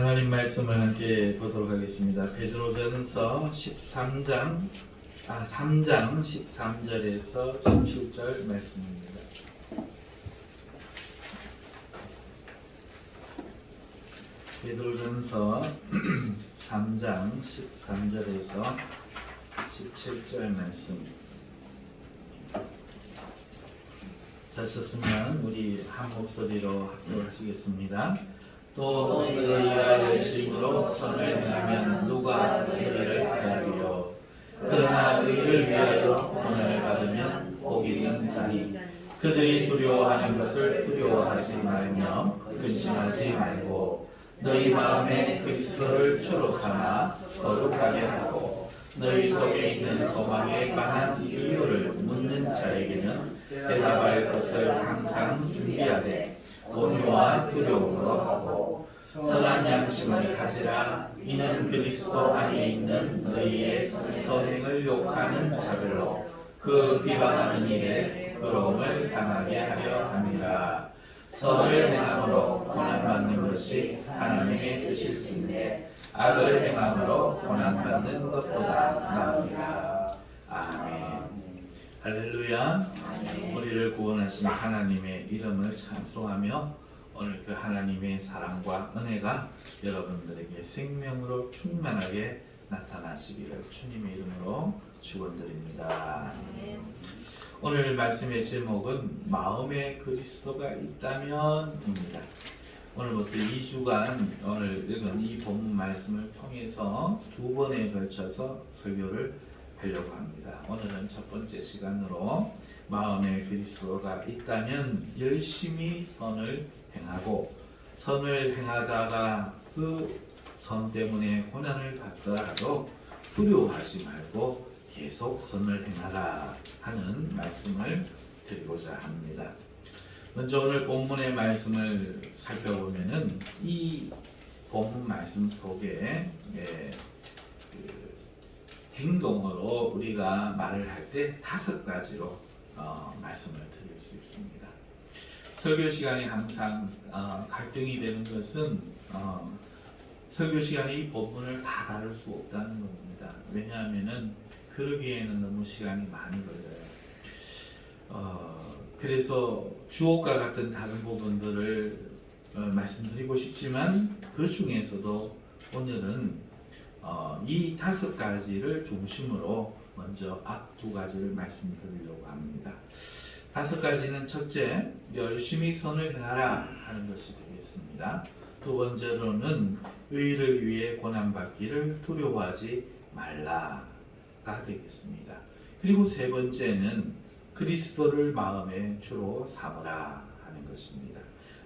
하나님 말씀을 함께 보도록 하겠습니다. 베드로전서 3장 13절에서 17절 말씀입니다. 베드로전서 3장 13절에서 17절 말씀. 자셨으면 우리 한 목소리로 합독하시겠습니다. 또 너희가 열심으로 선을 행하면 누가 너희를 배하리요. 그러나 의를 위하여 고난을 받으면 복 있는 자니 그들이 두려워하는 것을 두려워하지 말며 근심하지 말고 너희 마음에 그리스도를 주로 삼아 거룩하게 하고 너희 속에 있는 소망에 관한 이유를 묻는 자에게는 대답할 것을 항상 준비하되 온유와 두려움으로 하고 선한 양심을 가지라. 이는 그리스도 안에 있는 너희의 선행을 욕하는 자들로 그 비방하는 일에 부끄러움을 당하게 하려 함이라. 선을 행함으로 고난받는 것이 하나님의 뜻일진데 악을 행함으로 고난받는 것보다 나으니라. 아멘. 할렐루야. 우리를 구원하신 하나님의 이름을 찬송하며 오늘 그 하나님의 사랑과 은혜가 여러분들에게 생명으로 충만하게 나타나시기를 주님의 이름으로 축원드립니다. 오늘 말씀의 제목은 마음에 그리스도가 있다면입니다. 오늘부터 2주간 오늘 읽은 이 본문 말씀을 통해서 두 번에 걸쳐서 설교를 하려고 합니다. 오늘은 첫 번째 시간으로 마음에 그리스도가 있다면 열심히 선을 행하고 선을 행하다가 그 선 때문에 고난을 받더라도 두려워하지 말고 계속 선을 행하라 하는 말씀을 드리고자 합니다. 먼저 오늘 본문의 말씀을 살펴보면은 이 본문 말씀 속에 행동으로 우리가 말을 할 때 5가지로 말씀을 드릴 수 있습니다. 설교 시간이 항상 갈등이 되는 것은 설교 시간에 이 본문을 다 다룰 수 없다는 겁니다. 왜냐하면은 그러기에는 너무 시간이 많이 걸려요. 그래서 주옥과 같은 다른 부분들을 말씀드리고 싶지만 그 중에서도 오늘은 이 5가지를 중심으로 먼저 앞 2가지를 말씀드리려고 합니다. 5가지는 첫째, 열심히 선을 행하라 하는 것이 되겠습니다. 두 번째로는 의를 위해 고난받기를 두려워하지 말라가 되겠습니다. 그리고 세 번째는 그리스도를 마음에 주로 삼으라 하는 것입니다.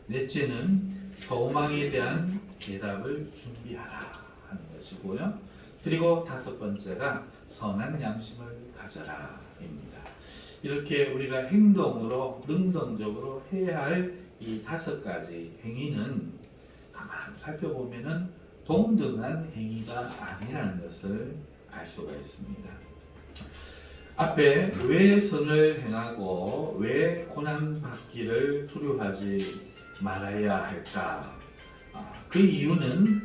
넷째는 소망에 대한 대답을 준비하라 하는 것이고요. 그리고 5번째가 선한 양심을 가져라 입니다. 이렇게 우리가 행동으로 능동적으로 해야 할 이 5가지 행위는 가만 살펴보면은 동등한 행위가 아니라는 것을 알 수가 있습니다. 앞에 왜 선을 행하고 왜 고난받기를 두려워하지 말아야 할까? 그 이유는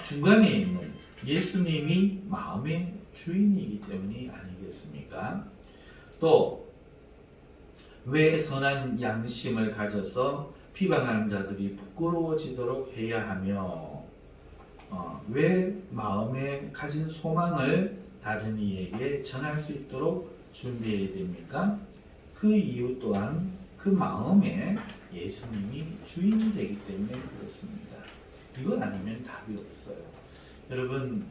중간에 있는 예수님이 마음의 주인이기 때문이 아니겠습니까? 또 왜 선한 양심을 가져서 비방하는 자들이 부끄러워지도록 해야 하며 왜 마음에 가진 소망을 다른 이에게 전할 수 있도록 준비해야 됩니까? 그 이유 또한 그 마음에 예수님이 주인이 되기 때문에 그렇습니다. 이거 아니면 답이 없어요. 여러분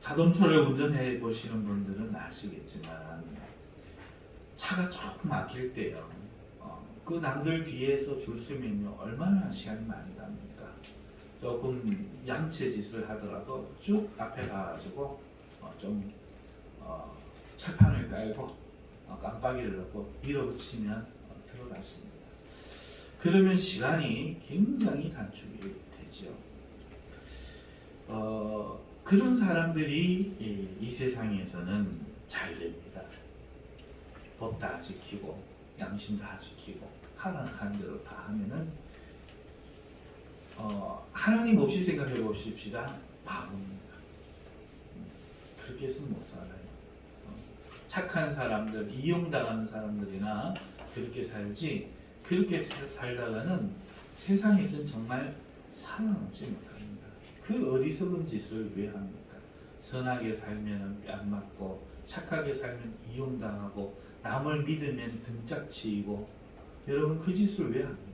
자동차를 운전해 보시는 분들은 아시겠지만 차가 조금 막힐 때요. 그 남들 뒤에서 줄 서면요 얼마나 시간이 많이 갑니까? 조금 양치짓을 하더라도 쭉 앞에 가가지고 좀 철판을 깔고 깜빡이를 넣고 밀어붙이면 들어가십니다. 그러면 시간이 굉장히 단축이 되죠. 그런 사람들이 이 세상에서는 잘 됩니다. 법 다 지키고 양심 다 지키고 하라는 대로 다 하면은 하나님 없이 생각해 보십시다. 바보입니다. 그렇게 해서는 못 살아요. 착한 사람들, 이용당하는 사람들이나 그렇게 살지, 그렇게 살다가는 세상에서는 정말 살아남지 못합니다. 그 어리석은 짓을 왜 합니까? 선하게 살면 뺨 맞고, 착하게 살면 이용당하고, 남을 믿으면 등짝치이고, 여러분 그 짓을 왜 합니까?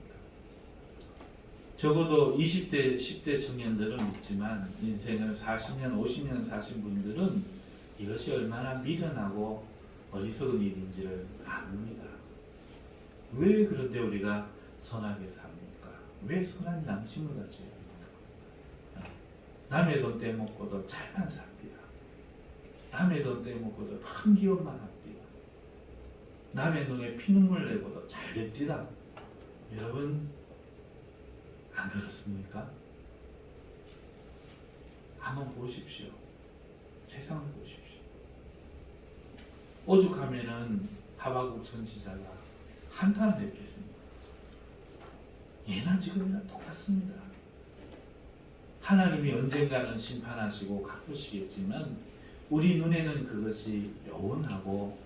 적어도 20대, 10대 청년들은 있지만 인생을 40년, 50년 사신 분들은 이것이 얼마나 미련하고 어리석은 일인지를 압니다. 왜 그런데 우리가 선하게 삽니까? 왜 선한 양심을 가져야 합니까? 남의 돈 떼먹고도 잘만 삽니다. 남의 돈 떼먹고도 큰 기업만 합니다. 남의 눈에 피눈물 내고도 잘 됩니다. 여러분 안 그렇습니까? 한번 보십시오. 세상을 보십시오. 오죽하면은 하박국 선지자가 한탄을 했겠습니다. 예나 지금이나 똑같습니다. 하나님이 언젠가는 심판하시고 갚으시겠지만 우리 눈에는 그것이 요원하고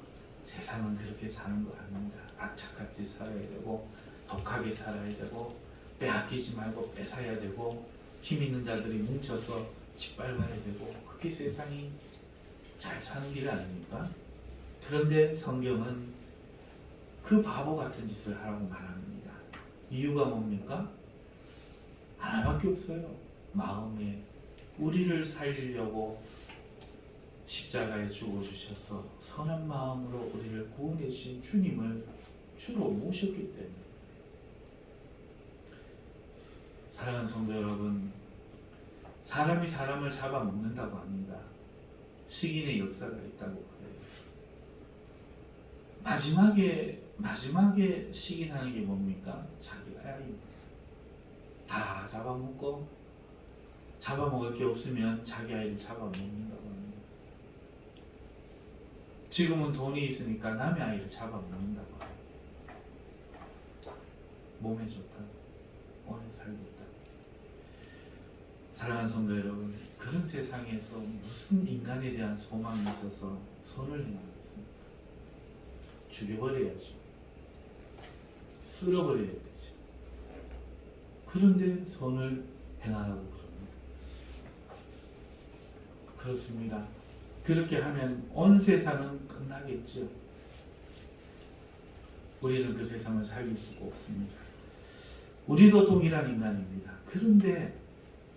세상은 그렇게 사는 거 아닙니다. 악착같이 살아야 되고 독하게 살아야 되고 빼앗기지 말고 뺏어야 되고 힘 있는 자들이 뭉쳐서 짓밟아야 되고 그게 세상이 잘 사는 길 아닙니까? 그런데 성경은 그 바보 같은 짓을 하라고 말합니다. 이유가 뭡니까? 하나밖에 없어요. 마음에 우리를 살리려고 십자가에 죽어주셔서 선한 마음으로 우리를 구원해 주신 주님을 주로 모셨기 때문에. 사랑하는 성도 여러분, 사람이 사람을 잡아먹는다고 합니다. 식인의 역사가 있다고 해요. 마지막에 식인하는 게 뭡니까? 자기 아이입니다. 다 잡아먹고 잡아먹을 게 없으면 자기 아이를 잡아먹는다고 합니다. 지금은 돈이 있으니까 남의 아이를 잡아먹는다고 해요. 몸에 좋다, 오래 살고 있다. 사랑하는 성도 여러분, 그런 세상에서 무슨 인간에 대한 소망이 있어서 선을 행하겠습니까? 죽여버려야죠. 쓸어버려야 되죠. 그런데 선을 행하라고 그럽니다. 그렇습니다. 그렇게 하면 온 세상은 끝나겠죠. 우리는 그 세상을 살릴 수가 없습니다. 우리도 동일한 인간입니다. 그런데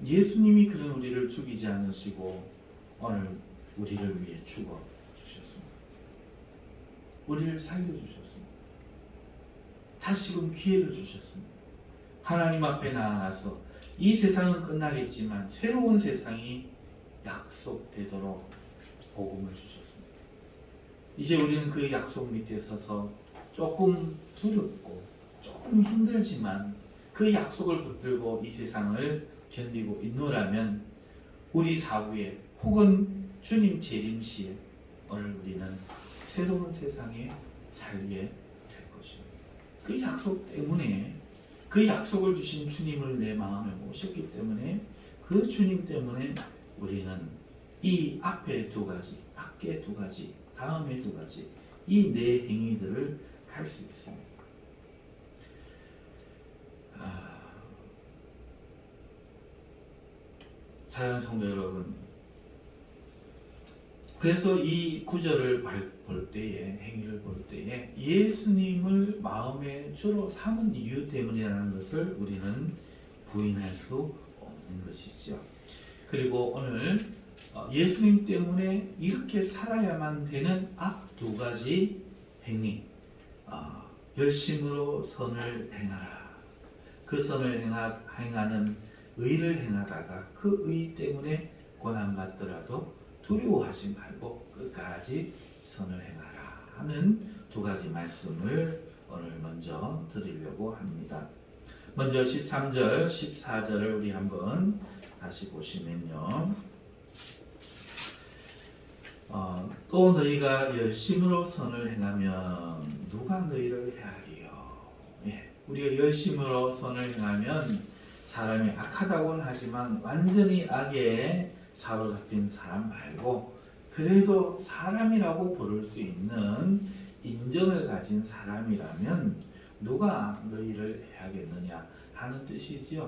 예수님이 그런 우리를 죽이지 않으시고 오늘 우리를 위해 죽어 주셨습니다. 우리를 살려주셨습니다. 다시금 기회를 주셨습니다. 하나님 앞에 나아가서 이 세상은 끝나겠지만 새로운 세상이 약속되도록 복음을 주셨습니다. 이제 우리는 그 약속 밑에 서서 조금 두렵고 조금 힘들지만 그 약속을 붙들고 이 세상을 견디고 있노라면 우리 사후에 혹은 주님 재림시에 오늘 우리는 새로운 세상에 살게 될 것입니다. 그 약속 때문에, 그 약속을 주신 주님을 내 마음에 모셨기 때문에, 그 주님 때문에 우리는 이 앞에 두 가지, 밖에 두 가지, 다음에 두 가지, 이 네 행위들을 할 수 있습니다. 사랑하는 성도 여러분, 그래서 이 구절을 볼 때에, 행위를 볼 때에 예수님을 마음의 주로 삼은 이유 때문이라는 것을 우리는 부인할 수 없는 것이죠. 그리고 오늘 예수님 때문에 이렇게 살아야만 되는 앞 두 가지 행위, 열심으로 선을 행하라. 그 선을 행하는 의를 행하다가 그 의 때문에 고난받더라도 두려워하지 말고 끝까지 선을 행하라 하는 두 가지 말씀을 오늘 먼저 드리려고 합니다. 먼저 13절, 14절을 우리 한번 다시 보시면요. 또 너희가 열심으로 선을 행하면 누가 너희를 헤아리요. 우리가 열심으로 선을 행하면 사람이 악하다고는 하지만 완전히 악에 사로잡힌 사람 말고 그래도 사람이라고 부를 수 있는 인정을 가진 사람이라면 누가 너희를 해하겠느냐 하는 뜻이지요.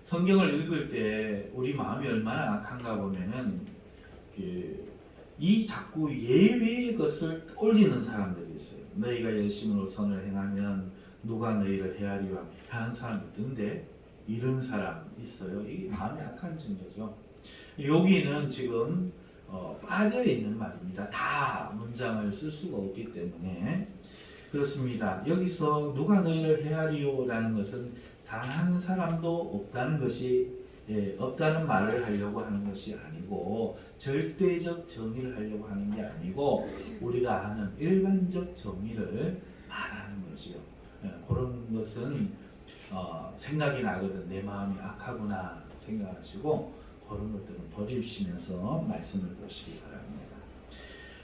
성경을 읽을 때 우리 마음이 얼마나 악한가 보면은 이 자꾸 예외의 것을 떠올리는 사람들이 있어요. 너희가 열심으로 선을 행하면 누가 너희를 헤아리와 하는 사람이 있던데 이런 사람 있어요. 이게 마음이 악한 증거죠. 여기는 지금 빠져 있는 말입니다. 다 문장을 쓸 수가 없기 때문에 그렇습니다. 여기서 누가 너희를 헤아리오라는 것은 단 한 사람도 없다는 것이 없다는 말을 하려고 하는 것이 아니고 절대적 정의를 하려고 하는 게 아니고 우리가 아는 일반적 정의를 말하는 것이요. 그런 것은 생각이 나거든. 내 마음이 악하구나 생각하시고 그런 것들은 버리시면서 말씀을 보시기 바랍니다.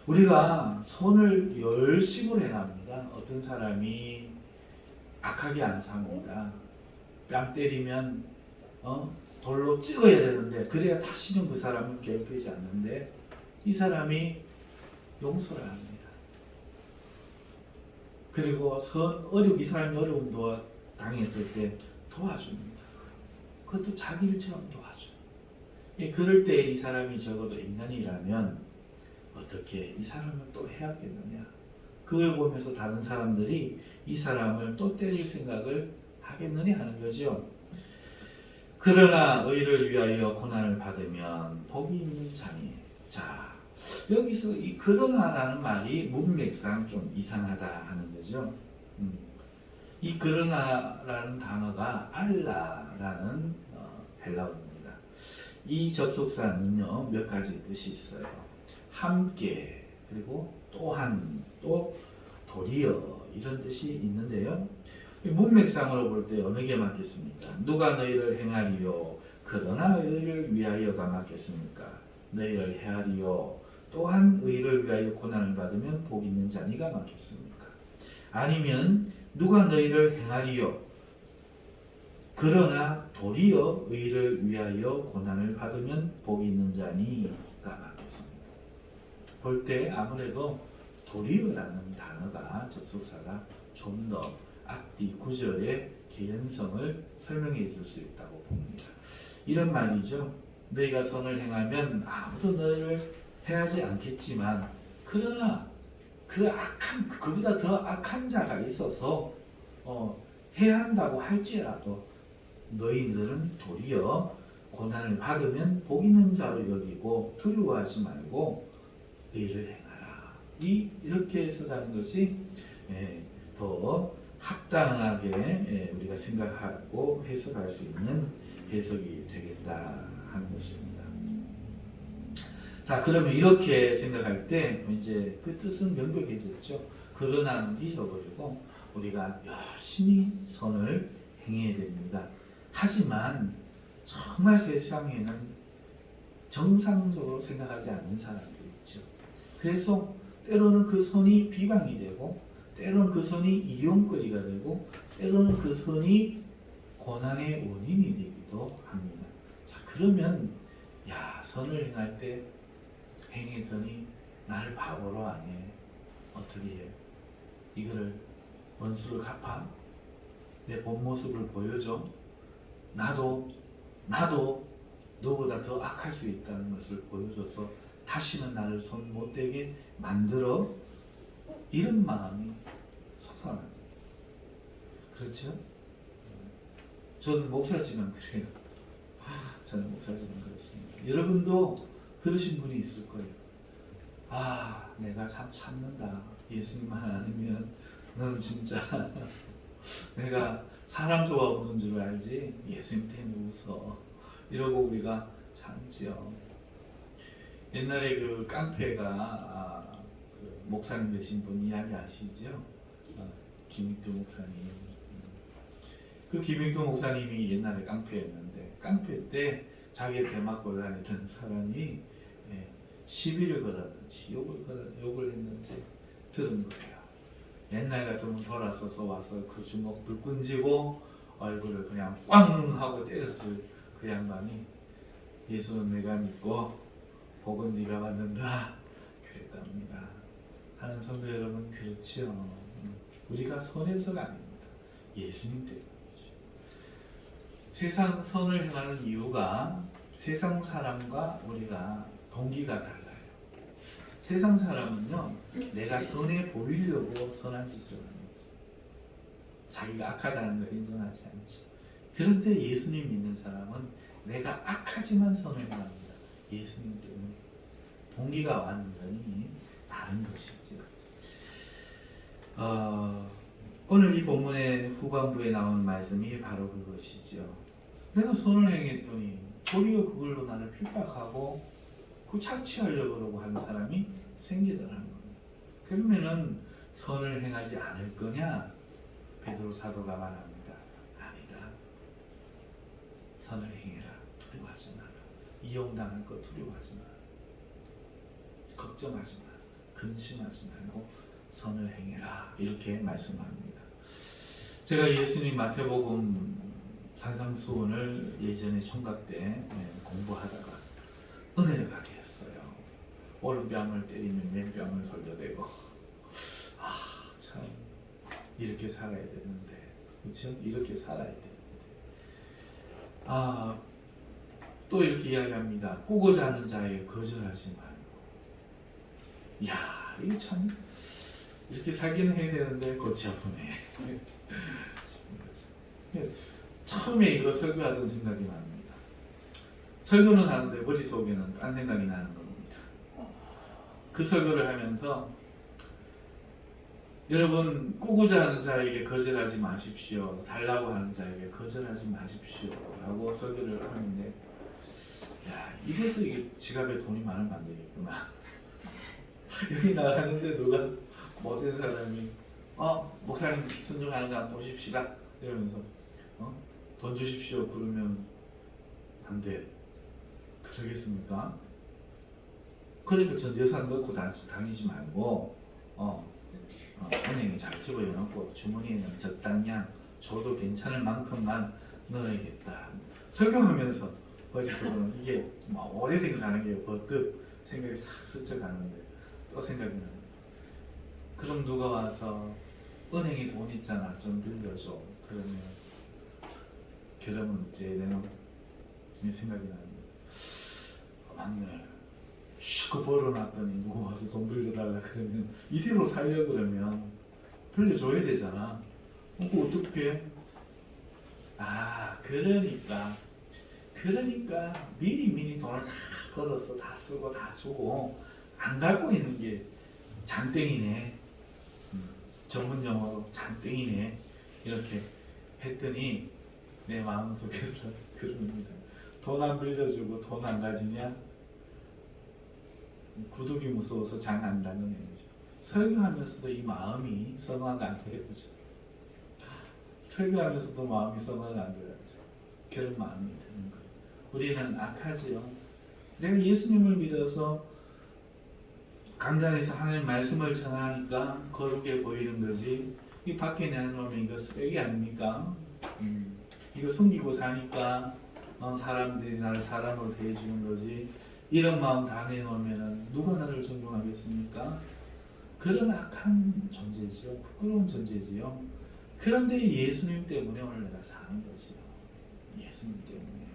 우리가 선을 열심으로 행합니다. 어떤 사람이 악하게 안 삽니다. 뺨 때리면 돌로 찍어야 되는데 그래야 다시는 그 사람은 괴롭히지 않는데 이 사람이 용서를 합니다. 그리고 이 사람이 어려움 당했을 때 도와줍니다. 그것도 자기 일처럼 도와줘. 그럴 때 이 사람이 적어도 인간이라면 어떻게 이 사람을 또 해야겠느냐. 그걸 보면서 다른 사람들이 이 사람을 또 때릴 생각을 하겠느냐 하는 거죠. 그러나 의를 위하여 고난을 받으면 복이 있는 자니. 자, 여기서 이 그러나라는 말이 문맥상 좀 이상하다 하는 거죠. 이 그러나라는 단어가 알라라는 헬라어입니다. 이 접속사는요 몇 가지 뜻이 있어요. 함께, 그리고 또한, 또 도리어 이런 뜻이 있는데요. 문맥상으로 볼 때 어느 게 맞겠습니까? 누가 너희를 행하리요? 그러나 의를 위하여가 맞겠습니까? 너희를 헤아리요? 또한 의를 위하여 고난을 받으면 복 있는 자니가 맞겠습니까? 아니면 누가 너희를 행하리요? 그러나 도리어 의를 위하여 고난을 받으면 복 있는 자니가 맞겠습니까? 볼 때 아무래도 도리어라는 단어가 접속사가 좀 더 앞뒤 구절의 개연성을 설명해 줄 수 있다고 봅니다. 이런 말이죠. 너희가 선을 행하면 아무도 너희를 해하지 않겠지만 그러나 그보다 더 악한 자가 있어서 해한다고 할지라도 너희들은 도리어 고난을 받으면 복 있는 자로 여기고 두려워하지 말고 의를 행하라. 이렇게 해석하는 것이 더 합당하게 우리가 생각하고 해석할 수 있는 해석이 되겠다 하는 것입니다. 자, 그러면 이렇게 생각할 때 이제 그 뜻은 명백해졌죠. 그러나는 잊어버리고 우리가 열심히 선을 행해야 됩니다. 하지만 정말 세상에는 정상적으로 생각하지 않는 사람들이 있죠. 그래서 때로는 그 선이 비방이 되고 때로는 그 선이 이용거리가 되고 때로는 그 선이 고난의 원인이 되기도 합니다. 자, 그러면 선을 행할 때 행했더니 나를 바보로 하네. 어떻게 해? 이거를 원수를 갚아? 내 본 모습을 보여줘? 나도 너보다 더 악할 수 있다는 것을 보여줘서 다시는 나를 손 못대게 만들어. 이런 마음이 속상합니다. 그렇죠? 저는 목사지만 그래요. 저는 목사지만 그렇습니다. 여러분도 그러신 분이 있을 거예요. 내가 참 참는다. 예수님만 아니면 너는 진짜 내가 사람 좋아하는 줄 알지 예수님 때문에 웃어. 이러고 우리가 참지요. 옛날에 그 깡패가 그 목사님 되신 분 이야기 아시죠? 김익두 목사님. 그 김익두 목사님이 옛날에 깡패였는데 깡패 때 자기 대맞고 다니던 사람이 시비를 걸었는지 욕을 했는지 들은 거예요. 옛날 같으면 돌아서서 와서 그 주먹 불 끈지고 얼굴을 그냥 꽝 하고 때렸을 그 양반이 예수는 내가 믿고 복은 네가 받는다 그랬답니다. 하는 성도 여러분, 그렇지요. 우리가 선해서가 아닙니다. 예수님 때문이죠. 세상 선을 행하는 이유가 세상 사람과 우리가 동기가 달라요. 세상 사람은요, 내가 선해 보이려고 선한 짓을 합니다. 자기가 악하다는 걸 인정하지 않죠. 그런데 예수님 믿는 사람은 내가 악하지만 선을 행합니다. 예수님 때문에. 동기가 완전히 다른 것이죠. 오늘 이 본문의 후반부에 나오는 말씀이 바로 그것이죠. 내가 선을 행했더니 도리어 그걸로 나를 핍박하고 그 착취하려고 그러고 하는 사람이 생기더라는 겁니다. 그러면은 선을 행하지 않을 거냐? 베드로 사도가 말합니다. 아니다. 선을 행해라. 두려워하지 마라. 이용당할 것 두려워하지 마라. 걱정하지 마라. 근심하지 말고 선을 행해라. 이렇게 말씀합니다. 제가 예수님 마태복음 산상수훈을 예전에 총각 때 공부하다가 은혜를 가게 했어요. 오른뺨을 때리면 왼뺨을 돌려대고 참 이렇게 살아야 되는데, 그렇죠? 이렇게 살아야 되는데 또 이렇게 이야기합니다. 꾸고자 하는 자에게 거절하지 말고. 이야, 이게 참 이렇게 살기는 해야 되는데 골치 아프네 싶은 거죠. 처음에 이거 설교하던 생각이 납니다. 설교는 하는데 머릿속에는 딴 생각이 나는 겁니다. 그 설교를 하면서 여러분, 꾸고자 하는 자에게 거절하지 마십시오. 달라고 하는 자에게 거절하지 마십시오. 라고 설교를 하는데, 야, 이래서 이게 지갑에 돈이 많으면 안 되겠구나. 여기 나가는데 누가 못된 사람이 목사님 순종하는 거 한번 보십시다 이러면서 돈 주십시오 그러면 안 돼. 그러겠습니까? 그러니까 전 예산 넣고 다니지 말고 은행에 잘 집어넣고 주머니에는 적당량 줘도 괜찮을 만큼만 넣어야겠다. 설교하면서 머릿속으로는 이게 오래 생각하는 게 버뜩 생각이 싹 스쳐가는데 또 생각이 나요. 그럼 누가 와서 은행에 돈 있잖아 좀 빌려줘. 그러면 어째 되나? 생각이 나는데 맞네. 실컷 벌어놨더니 누구 와서 돈 빌려달라 그러면 이대로 살려 그러면 빌려줘야 되잖아. 그거 어떻게? 그러니까 미리 돈을 다 벌어서 다 쓰고 다 주고 안 갖고 있는 게 장땡이네. 전문 용어로 장땡이네. 이렇게 했더니 내 마음속에서 그럽니다. 돈 안 빌려주고 돈 안 가지냐? 구독이 무서워서 장 안 닫는 애죠. 설교하면서도 이 마음이 성화가 안 되죠. 설교하면서도 마음이 성화가 안 되죠. 그런 마음이 드는 거예요. 우리는 악하지요. 내가 예수님을 믿어서 강단에서 하나님 말씀을 전하니까 거룩해 보이는 거지. 이 밖에 내놓으면 이거 쓰레기 아닙니까? 이거 숨기고 사니까 사람들이 나를 사람으로 대해주는 거지. 이런 마음 다 내놓으면 누가 나를 존중하겠습니까? 그런 악한 존재지요. 부끄러운 존재지요. 그런데 예수님 때문에 오늘 내가 사는 것이요. 예수님 때문에.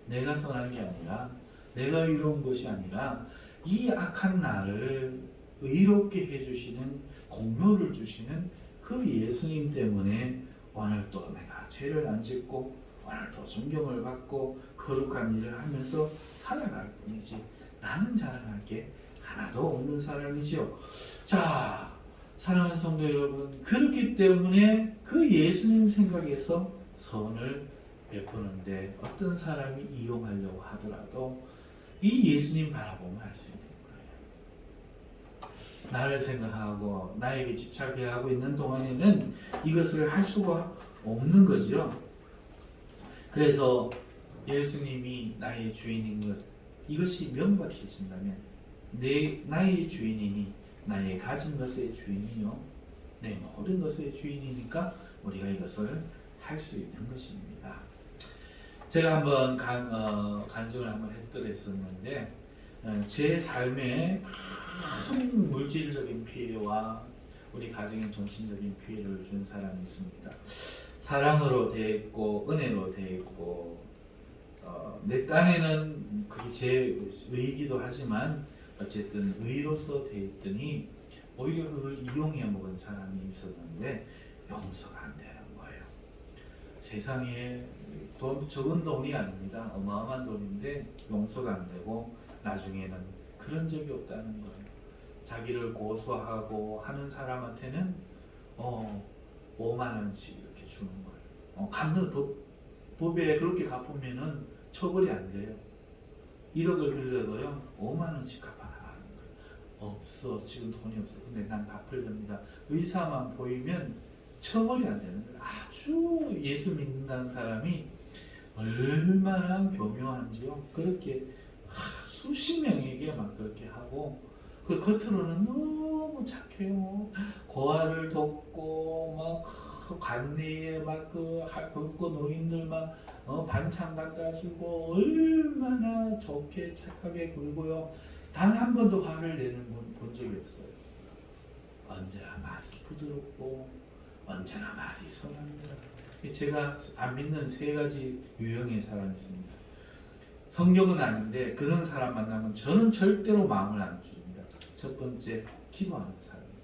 내가 선한 게 아니라, 내가 의로운 것이 아니라 이 악한 나를 의롭게 해주시는, 공로를 주시는 그 예수님 때문에 오늘 또 내가 죄를 안 짓고 오늘 또 존경을 받고 거룩한 일을 하면서 살아갈 뿐이지 나는 자랑할 게 하나도 없는 사람이죠. 자, 사랑하는 성도 여러분, 그렇기 때문에 그 예수님 생각에서 선을 베푸는데 어떤 사람이 이용하려고 하더라도 이 예수님 바라보면 알 수 있는 거예요. 나를 생각하고 나에게 집착해 하고 있는 동안에는 이것을 할 수가 없는 거죠. 그래서 예수님이 나의 주인인 것, 이것이 명백해진다면 나의 주인이니 나의 가진 것의 주인이요 내 모든 것의 주인이니까 우리가 이것을 할 수 있는 것입니다. 제가 한번 간증을 한번 했었는데 제 삶에 큰 물질적인 피해와 우리 가정의 정신적인 피해를 준 사람이 있습니다. 사랑으로 대했고 은혜로 대했고 내 딴에는 그게 제 의이기도 하지만 어쨌든 의로서 대했더니 오히려 그걸 이용해 먹은 사람이 있었는데 용서가 안 되는 거예요. 세상에 적은 돈이 아닙니다. 어마어마한 돈인데 용서가 안 되고 나중에는 그런 적이 없다는 거예요. 자기를 고소하고 하는 사람한테는 5만 원씩 이렇게 주는 거예요. 갚는 법에 그렇게 갚으면은 처벌이 안 돼요. 1억을 빌려도요 5만 원씩 갚아라는 거예요. 없어, 지금 돈이 없어. 근데 난 갚으렵니다. 의사만 보이면 처벌이 안 되는 거예요. 아주 예수 믿는다는 사람이 얼마나 교묘한지요. 그렇게 수십 명에게 막 그렇게 하고 그 겉으로는 너무 착해요. 고아를 돕고 막 관내에 막 그 노인들 막 반찬 갖다 주고 얼마나 좋게 착하게 굴고요. 단 한 번도 화를 내는 분 본 적이 없어요. 언제나 말이 부드럽고 언제나 말이 선합니다. 제가 안 믿는 3가지 유형의 사람이 있습니다. 성경은 아닌데 그런 사람 만나면 저는 절대로 마음을 안 줍니다. 첫 번째, 기도하는 사람입니다.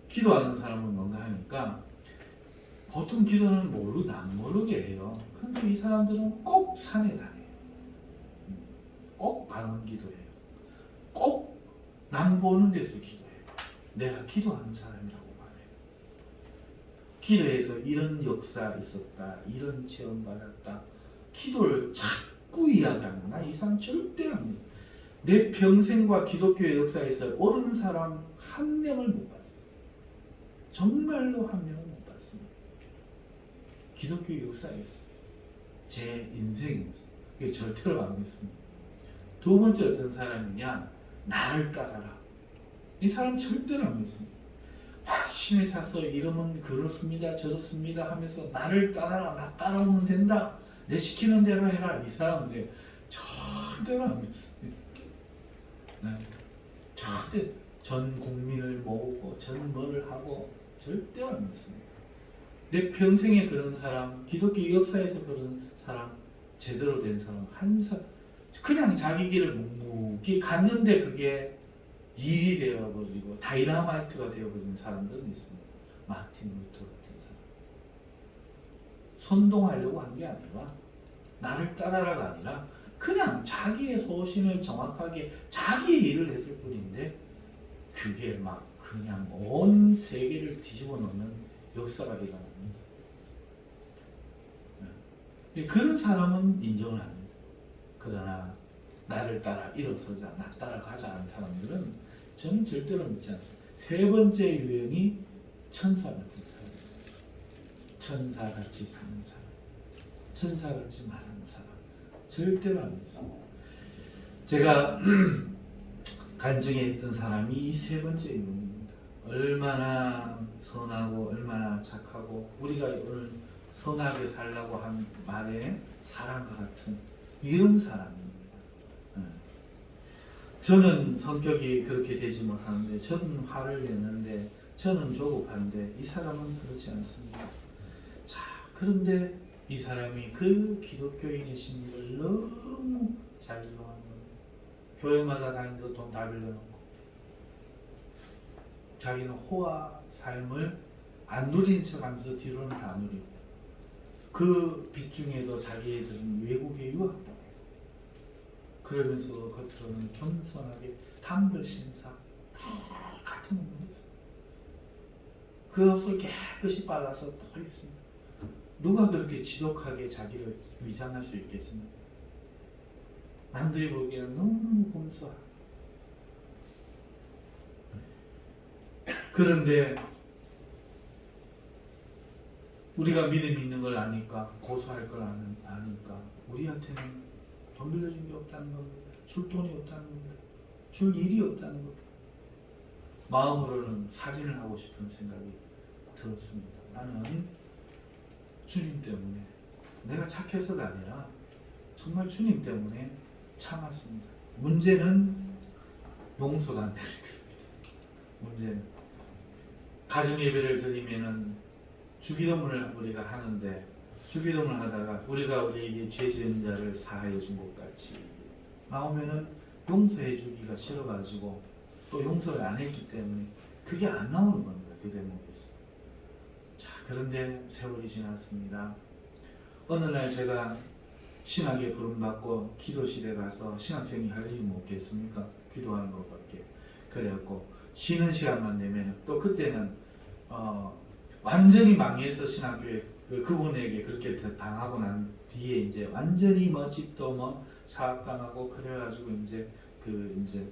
기도하는 사람은 뭔가 하니까 보통 기도는 안 모르게 해요. 근데 이 사람들은 꼭 산에 다녀요. 꼭 방언 기도해요. 꼭 남 보는 데서 기도해요. 내가 기도하는 사람이라고 말해요. 기도해서 이런 역사 있었다, 이런 체험 받았다. 기도를 자꾸 이야기하는 나 이 사람 절대로 안 믿어요. 내 평생과 기독교의 역사에서 옳은 사람 한 명을 못 봤어요. 정말로 한 명을 못 봤습니다. 기독교 역사에서 제 인생에서 이게 절대로 안 믿습니다. 두 번째 어떤 사람이냐, 나를 따라라. 이 사람 절대로 안 믿습니다. 확신에 차서 이러면 그렇습니다 저렇습니다 하면서 나를 따라라, 나 따라오면 된다, 내 시키는 대로 해라. 이 사람들 절대로 안 믿습니다. 네. 절대 전 국민을 모으고 전 뭐를 하고 절대로 안 믿습니다. 내 평생에 그런 사람, 기독교 역사에서 그런 사람, 제대로 된 사람 한 사람, 그냥 자기 길을 묵묵히 갔는데 그게 일이 되어버리고 다이너마이트가 되어버리는 사람들은 있습니다. 마틴 루터 같은 사람. 선동하려고 한 게 아니라, 나를 따라라가 아니라 그냥 자기의 소신을 정확하게 자기의 일을 했을 뿐인데 그게 막 그냥 온 세계를 뒤집어 놓는 역사가 일어납니다. 그런 사람은 인정을 합니다. 그러나 나를 따라 일어서자, 나 따라가자 하는 사람들은 저는 절대로 믿지 않습니다. 3번째 유형이 천사 같은 사람입니다. 천사같이 사는 사람, 천사같이 말하는 사람, 절대로 안 믿습니다. 제가 간증해 했던 사람이 이 3번째 유형입니다. 얼마나 선하고 얼마나 착하고 우리가 오늘 선하게 살라고 한 말에 사랑과 같은 이런 사람입니다. 저는 성격이 그렇게 되지 못하는데, 저는 화를 내는데, 저는 조급한데 이 사람은 그렇지 않습니다. 자, 그런데 이 사람이 그 기독교인의 심리를 너무 잘 이용한 거예요. 교회마다 다니면서 돈 다 빌려놓고 자기는 호화 삶을 안 누리는 척하면서 뒤로는 다 누리고, 그 빚 중에도 자기들은 외국에 유학도 그러면서 겉으로는 겸손하게 단벌 신사 다 같은 겁니다. 그 옷을 깨끗이 빨아서 버렸습니다. 누가 그렇게 지독하게 자기를 위장할 수 있겠습니까? 남들이 보기에는 너무 검소하고. 그런데 우리가 믿음이 있는 걸 아니까, 고소할 걸 아니까 우리한테는 돈 빌려준 게 없다는 겁니다. 줄 돈이 없다는 겁니다. 줄 일이 없다는 겁니다. 마음으로는 살인을 하고 싶은 생각이 들었습니다. 나는 주님 때문에, 내가 착해서가 아니라 정말 주님 때문에 참았습니다. 문제는 용서가 안 되는 것입니다. 문제는 가정 예배를 드리면은 주기도문을 우리가 하는데, 주기도문을 하다가 우리가 우리에게 죄 지은 자를 사하여 준 것 같이 나오면은 용서해 주기가 싫어가지고 또 용서를 안 했기 때문에 그게 안 나오는 겁니다. 그 대목에서. 자, 그런데 세월이 지났습니다. 어느 날 제가 신학에 부름받고 기도실에 가서 신학생이 할 일이 뭐 없겠습니까? 기도하는 것밖에. 그래갖고 쉬는 시간만 내면 또 그때는 완전히 망해서 신학교에 그분에게 그렇게 당하고 난 뒤에 이제 완전히 뭐 집도 뭐 사업당하고 그래가지고 이제 이제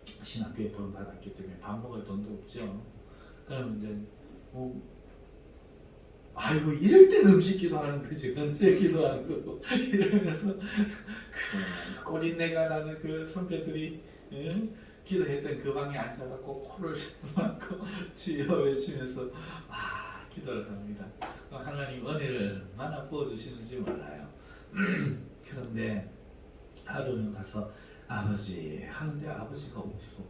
신학교에 부름받았기 때문에 밥 먹을 돈도 없죠. 그럼 이제 아이고 이럴 때 음식 기도하는 거지 언제 기도하는 거고 이러면서 그 꼬린내가 나는 그 선배들이 기도했던 그 방에 앉아갖고 코를 막고 주여 외치면서 기도를 합니다. 하나님 은혜를 얼마나 부어주시는지 몰라요. 그런데 하루는 가서 아버지 하는데 아버지가 없어.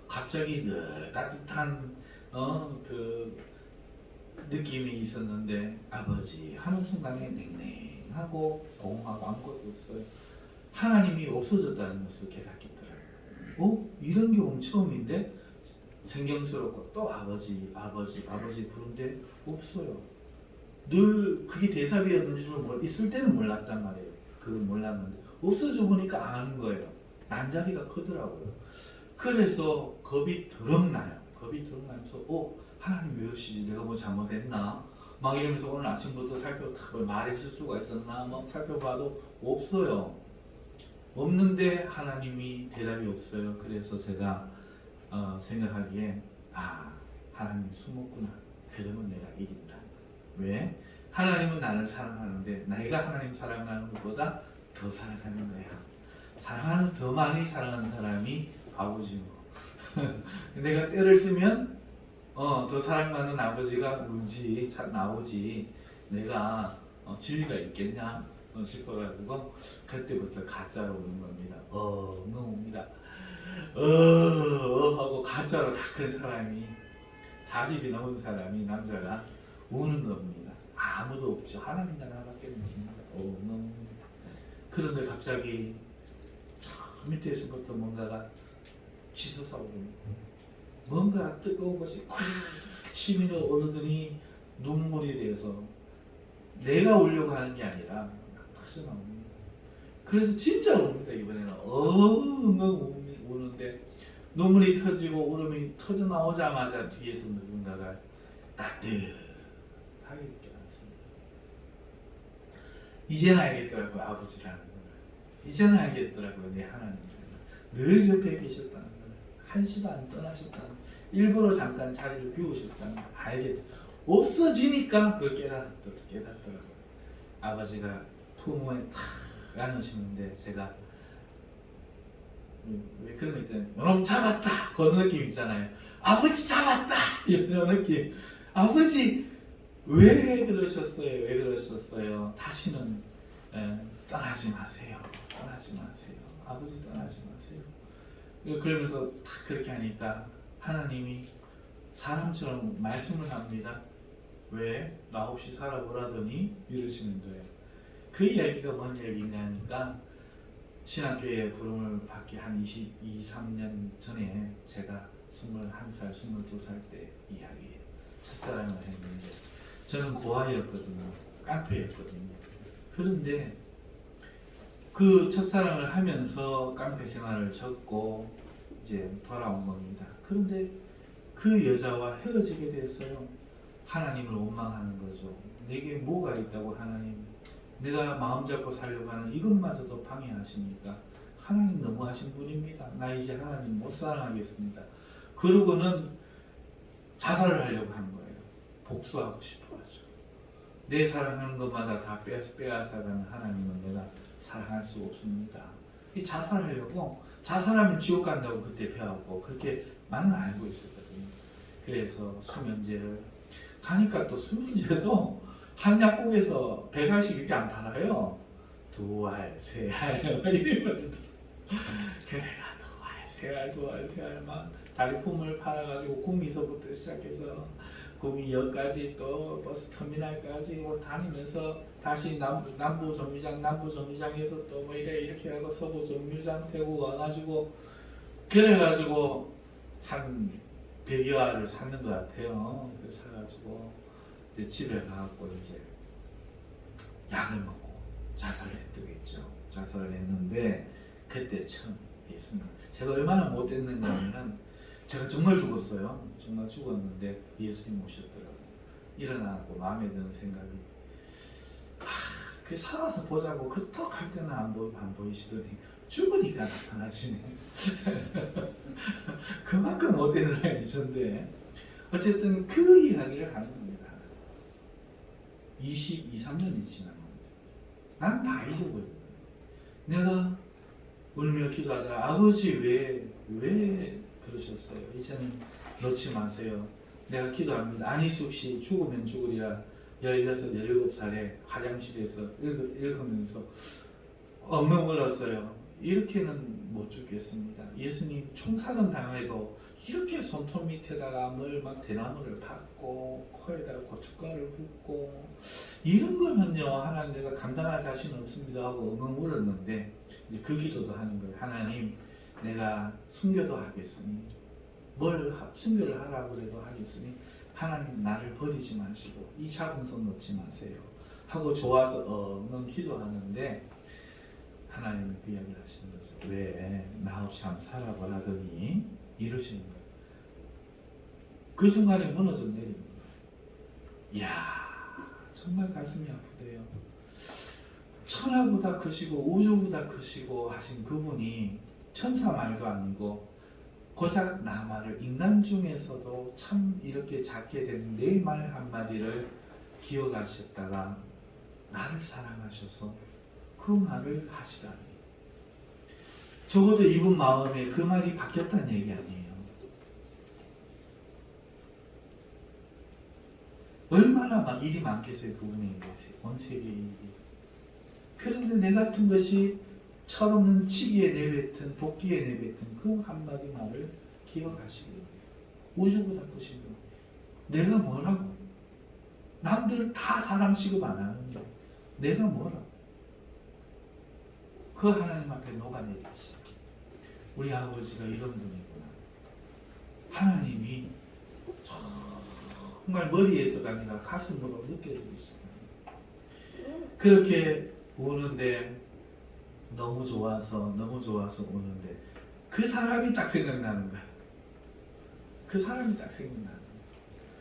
갑자기 늘 따뜻한 그 느낌이 있었는데 아버지 하는 순간에 냉랭하고 공허하고 아무것도 없어요. 하나님이 없어졌다는 것을 깨닫게 들어요. 이런 경험 처음인데 생경스럽고 또 아버지 부른데 없어요. 늘 그게 대답이었는 줄 있을 때는 몰랐단 말이에요. 그걸 몰랐는데 없어져 보니까 아는 거예요. 난자리가 크더라고요. 그래서 겁이 드렁 나요. 겁이 드렁 나면서 하나님 왜 이러시지? 내가 뭐 잘못했나? 막 이러면서 오늘 아침부터 말에 실수가 있었나? 막 살펴봐도 없어요. 없는데 하나님이 대답이 없어요. 그래서 제가 생각하기에 하나님 숨었구나. 그러면 내가 이긴다. 왜? 하나님은 나를 사랑하는데 내가 하나님 사랑하는 것보다 더 사랑하는 거야. 사랑하는 더 많이 사랑하는 사람이 바보지 뭐. 내가 때를 쓰면 더 사랑받는 아버지가 나오지 내가 진리가 있겠냐 싶어가지고 그때부터 가짜로 오는 겁니다. 엉엉 하고 가짜로 다 큰 사람이 40이 넘은 사람이 남자가 우는 겁니다. 아무도 없죠. 하나님 나라밖에 없습니다. 그런데 갑자기 저 밑에서부터 뭔가가 치솟아오르는 뭔가 뜨거운 것이 콱 치밀어 오르더니 눈물이 돼서 내가 울려고 하는 게 아니라 터져나옵니다. 그래서 진짜 웁니다. 이번에는 엉엉 우는데 눈물이 터지고 울음이 터져나오자마자 뒤에서 누군가가 따뜻하게 느껴졌습니다. 이제는 알겠더라고요. 아버지라는 걸. 이제는 알겠더라고요. 내 하나님 늘 옆에 계셨다는 걸. 한시도 안 떠나셨다는 걸. 일부러 잠깐 자리를 비우셨다는 걸 알겠다. 없어지니까 그걸 깨닫더라고요. 아버지가 품에 탁 안으시는데 제가 왜 그런 거 있잖아요. 요놈 잡았다! 그런 느낌 있잖아요. 아버지 잡았다! 이런 느낌. 아버지 왜 그러셨어요? 다시는 떠나지 마세요. 아버지 떠나지 마세요. 그러면서 딱 그렇게 하니까 하나님이 사람처럼 말씀을 합니다. 왜? 나 없이 살아보라더니 이러시는 거예요. 그 이야기가 뭔 얘기냐니까 신학교에 부름을 받기 한 23년 전에 제가 21살, 22살 때 이야기예요. 첫사랑을 했는데 저는 고아였거든요. 깡패였거든요. 그런데 그 첫사랑을 하면서 깡패 생활을 접고 이제 돌아온 겁니다. 그런데 그 여자와 헤어지게 됐어요. 하나님을 원망하는 거죠. 내게 뭐가 있다고 하나님, 내가 마음 잡고 살려고 하는 이것마저도 방해하십니까? 하나님 너무하신 분입니다. 나 이제 하나님 못 사랑하겠습니다. 그러고는 자살을 하려고 하는 거예요. 복수하고 싶어가지고. 내 사랑하는 것마다 다 빼앗아가는 하나님은 내가 사랑할 수 없습니다. 이 자살하려고, 자살하면 지옥 간다고 그때 배웠고 그렇게 많은 알고 있었거든요. 그래서 수면제를 가니까 또 수면제도 한 약국에서 100알씩 이렇게 안 팔아요. 2알, 3알 이러면 그래가 2알, 3알, 2알만 다리품을 팔아가지고 구미서부터 시작해서 구미역까지 또 버스터미널까지 다니면서 다시 남부 정류장에서 또 뭐 이렇게 하고 서부 정류장 대구 와가지고 그래가지고 한 100여 알을 샀는 것 같아요. 그래서 사가지고 이제 집에 가갖고 이제 약을 먹고 자살을 했더겠죠. 자살을 했는데 그때 처음 예수님, 제가 얼마나 못됐는가 하면 제가 정말 죽었어요. 정말 죽었는데 예수님 오셨더라고요. 일어나고 마음에 드는 생각이 그 살아서 보자고 그토록 할 때는 안 보이시더니 죽으니까 나타나시네. 그만큼 못된 사람이셨는데 어쨌든 그 이야기를 하는 겁니다. 23년이 지난 겁니다. 난 다 잊어버린 거예요. 내가 울며 기도하다 아버지 왜 그러셨어요? 이제는 놓지 마세요. 내가 기도합니다. 안희숙 씨 죽으면 죽으리라 16, 17살에 화장실에서 읽으면서 엉엉 울었어요. 이렇게는 못 죽겠습니다. 예수님 총살은 당해도 이렇게 손톱 밑에다가 막 대나무를 박고 코에다가 고춧가루를 붓고 이런 거는요 하나님 내가 감당할 자신 없습니다 하고 엉엉 울었는데 이제 그 기도도 하는 거예요. 하나님 내가 순교도 하겠으니 뭘 순교를 하라고 그래도 하겠으니 하나님 나를 버리지 마시고 이 작은 손 놓지 마세요 하고 좋아서 엉엉 기도하는데 하나님은 그 이야기를 하시는 거죠. 왜 나 없이 한번 살아보라더니 이러시는 거예요. 그 순간에 무너져 내립니다. 이야 정말 가슴이 아프대요. 천하보다 크시고 우주보다 크시고 하신 그분이 천사 말도 아니고 고작 나 말을 인간 중에서도 참 이렇게 작게 된 내 말 한마디를 기억하셨다가 나를 사랑하셔서 그 말을 하시다니 적어도 이분 마음에 그 말이 바뀌었다는 얘기 아니에요. 얼마나 막 일이 많겠어요 그분에게 온 세계의 일이. 그런데 내 같은 것이 철없는 치기에 내뱉은 독기에 내뱉은 그 한마디 말을 기억하시고 우주보다 크신 분 내가 뭐라고 남들 다 사람 취급 안 하는데 내가 뭐라고 그 하나님 앞에 녹아내리시 우리 아버지가 이런 분이구나. 하나님이 정말 머리에서가 아니라 가슴으로 느껴지십니다. 그렇게 우는데 너무 좋아서 우는데 그 사람이 딱 생각나는 거야. 그 사람이 딱 생각나는 거야.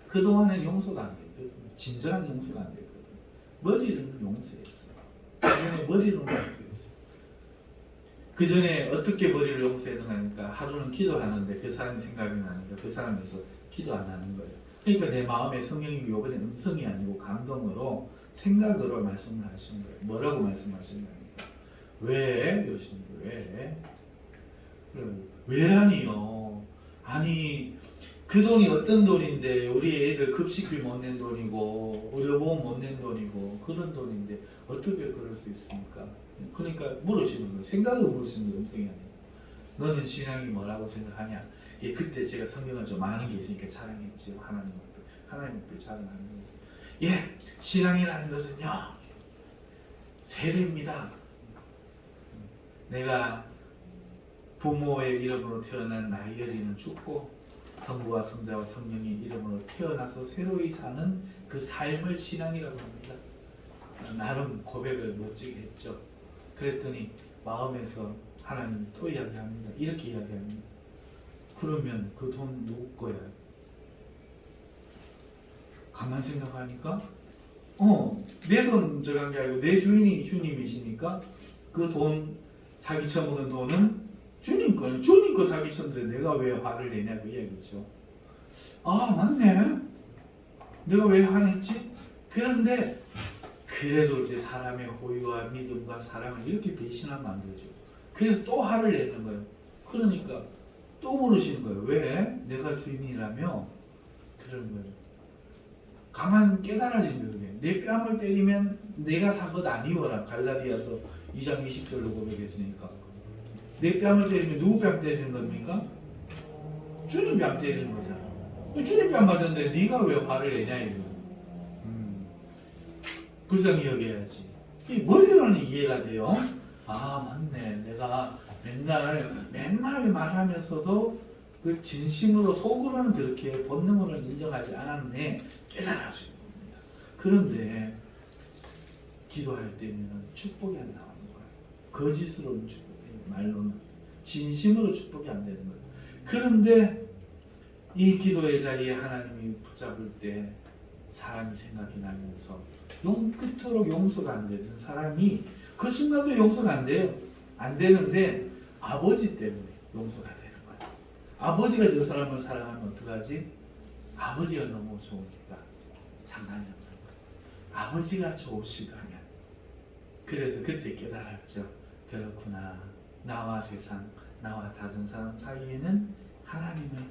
그동안엔 용서가 안 됐거든. 진정한 용서가 안 됐거든. 머리를 용서했어. 그 전에 머리를 용서했어. 그 전에 어떻게 머리를 용서했는가 하니까 하루는 기도하는데 그 사람이 생각이 나니까 그 사람에서 기도 안 하는 거예요. 그러니까 내 마음에 성령님이 이번에 음성이 아니고 감동으로 생각으로 말씀을 하신 거예요. 뭐라고 말씀하시냐니까 왜? 그러시는 거예요. 왜? 왜라니요? 아니 그 돈이 어떤 돈인데 우리 애들 급식비 못 낸 돈이고 의료보험 못 낸 돈이고 그런 돈인데 어떻게 그럴 수 있습니까? 그러니까 물으시는 거예요. 생각을 물으시는 거예요. 음성이 아니고 너는 신앙이 뭐라고 생각하냐? 예, 그때 제가 성경을 좀 아는 게 있으니까 자랑했지. 하나님 앞에 자랑하는 거죠. 예, 신앙이라는 것은요 세례입니다. 내가 부모의 이름으로 태어난 나의 어린이는 죽고 성부와 성자와 성령의 이름으로 태어나서 새로이 사는 그 삶을 신앙이라고 합니다. 나름 고백을 멋지게 했죠. 그랬더니 마음에서 하나님 또 이야기합니다. 이렇게 이야기합니다. 그러면 그 돈 누구 거야? 가만 생각하니까 내 돈 저간 게 아니고 내 주인이 주님이시니까 그 돈 사기쳐먹은 돈은 주님 거예요. 주님 거 사기쳤는데 내가 왜 화를 내냐 그 이야기죠. 아 맞네. 내가 왜 화냈지? 그런데 그래도 이제 사람의 호의와 믿음과 사랑을 이렇게 배신하면 안 되죠. 그래서 또 화를 내는 거예요. 그러니까 또 물으시는 거예요. 왜? 내가 주인이라며? 그런 거예요. 가만 깨달아진 거예요. 내 뺨을 때리면 내가 산 것 아니오라. 갈라디아서 2장 20절로 고백했으니까. 내 뺨을 때리면 누구 뺨 때리는 겁니까? 주님 뺨 때리는 거잖아. 주님 뺨 맞았는데 네가 왜 화를 내냐 이거. 불쌍히 여겨야지. 이 머리로는 이해가 돼요. 아 맞네. 내가 맨날 말하면서도 그 진심으로 속으로는 그렇게 본능으로는 인정하지 않았네. 깨달아지는 겁니다. 그런데 기도할 때는 축복이 안 나오는 거예요. 거짓으로는 축복이에요. 말로는. 진심으로 축복이 안 되는 거예요. 그런데 이 기도의 자리에 하나님이 붙잡을 때 사람이 생각이 나면서 그토록 용서가 안 되는 사람이 그 순간도 용서가 안 돼요. 안 되는데 아버지 때문에 용서가 되는 거예요. 아버지가 저 사람을 사랑하면 어떡하지? 아버지가 너무 좋으니까 상관이 없는 거예요. 아버지가 좋으시다면. 그래서 그때 깨달았죠. 그렇구나. 나와 세상, 나와 다른 사람 사이에는 하나님을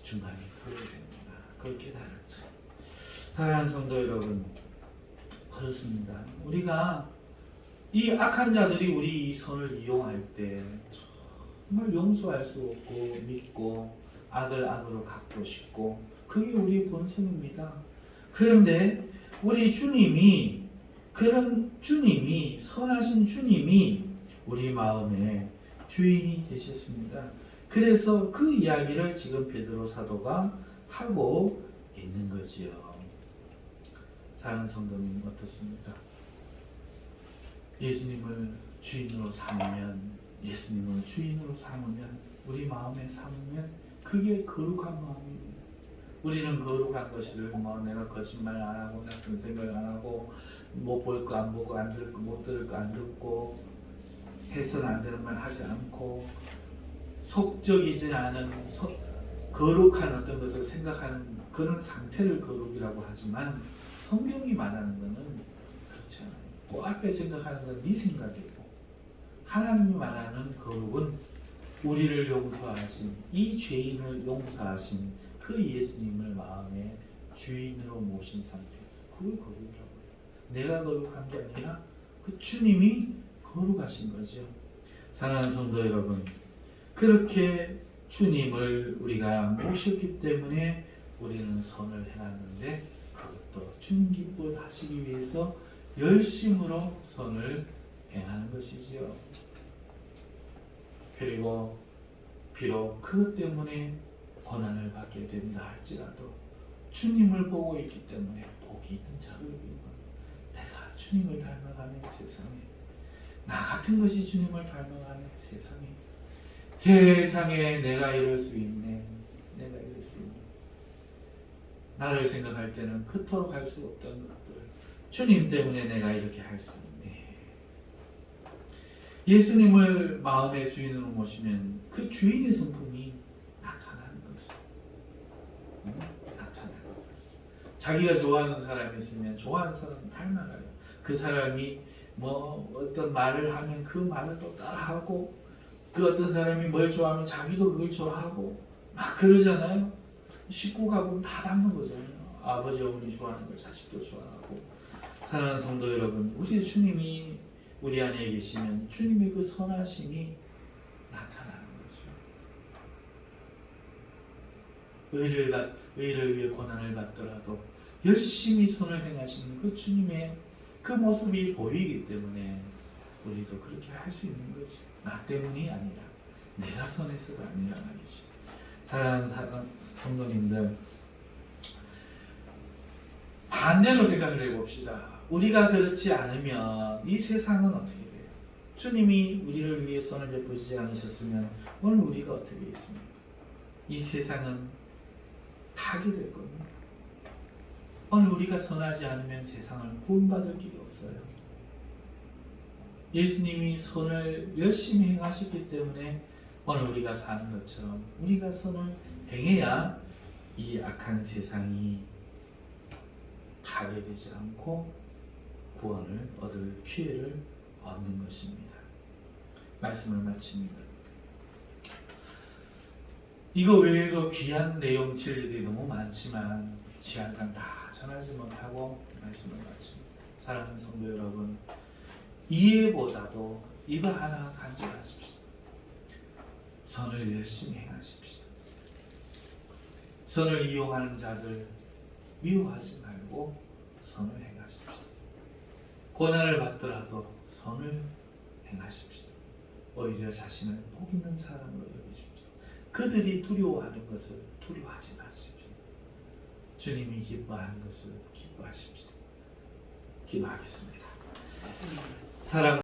중간에 둬야 되는구나. 그걸 깨달았죠. 사랑하는 성도 여러분, 그렇습니다. 우리가 이 악한 자들이 우리 이 선을 이용할 때 정말 용서할 수 없고 믿고 악을 악으로 갚고 싶고 그게 우리의 본성입니다. 그런데 우리 주님이 선하신 주님이 우리 마음의 주인이 되셨습니다. 그래서 그 이야기를 지금 베드로 사도가 하고 있는 거지요. 사랑하는 성도님 어떻습니까? 예수님을 주인으로 삼으면 우리 마음에 삼으면 그게 거룩한 마음입니다. 우리는 거룩한 것을 내가 거짓말 안 하고 나쁜 생각 안 하고 못 볼 거 안 보고 안 들을 거 못 들을 거 안 듣고 해서는 안 되는 말 하지 않고 속적이지 않은 거룩한 어떤 것을 생각하는 그런 상태를 거룩이라고 하지만 성경이 말하는 것은 그렇지 않아요. 그 앞에 생각하는 건 네 생각이고 하나님이 말하는 거룩은 우리를 용서하신 이 죄인을 용서하신 그 예수님을 마음의 주인으로 모신 상태. 그걸 거룩이라고 해요. 내가 거룩한 게 아니라 그 주님이 거룩하신 거죠. 사랑하는 성도 여러분, 그렇게 주님을 우리가 모셨기 때문에 우리는 선을 해놨는데 그것도 주님 기뻐하시기 위해서 열심으로 선을 행하는 것이지요. 그리고 비록 그것 때문에 고난을 받게 된다 할지라도 주님을 보고 있기 때문에 복이 있는 자로입니다. 내가 주님을 닮아가는 세상에 나 같은 것이 주님을 닮아가는 세상에 내가 이럴 수 있네. 나를 생각할 때는 그토록 할 수 없던 것들 주님 때문에 내가 이렇게 할 수 있네. 예수님을 마음의 주인으로 모시면 그 주인의 성품이 나타나는 거죠. 나타나는 거예요. 자기가 좋아하는 사람이 있으면 좋아하는 사람 닮아가요. 그 사람이 어떤 말을 하면 그 말을 또 따라하고 그 어떤 사람이 뭘 좋아하면 자기도 그걸 좋아하고 막 그러잖아요. 식구가 보면 다 닮는 거잖아요. 아버지 어머니 좋아하는 걸 자식도 좋아하고. 사랑하는 성도 여러분, 우리 주님이 우리 안에 계시면 주님의 그 선하심이 나타나는 거죠. 의를 위해 고난을 받더라도 열심히 선을 행하시는 그 주님의 그 모습이 보이기 때문에 우리도 그렇게 할 수 있는 거지. 나 때문이 아니라 내가 선해서가 아니라 말이지. 사랑하는 성도님들, 반대로 생각을 해봅시다. 우리가 그렇지 않으면 이 세상은 어떻게 돼요? 주님이 우리를 위해 선을 베푸지 않으셨으면 오늘 우리가 어떻게 있습니까? 이 세상은 파괴될 겁니다. 오늘 우리가 선하지 않으면 세상을 구원받을 길이 없어요. 예수님이 선을 열심히 행하셨기 때문에 오늘 우리가 사는 것처럼 우리가 선을 행해야 이 악한 세상이 파괴되지 않고 구원을 얻을 기회를 얻는 것입니다. 말씀을 마칩니다. 이거 외에도 귀한 내용 진리들이 너무 많지만 시간상 다 전하지 못하고 말씀을 마칩니다. 사랑하는 성도 여러분, 이해보다도 이거 하나 간직하십시오. 선을 열심히 행하십시오. 선을 이용하는 자들 미워하지 말고 선을 행하십시오. 고난을 받더라도 선을 행하십시오. 오히려 자신을 복 있는 사람으로 여기십시오. 그들이 두려워하는 것을 두려워하지 마십시오. 주님이 기뻐하는 것을 기뻐하십시오. 기도하겠습니다. 사랑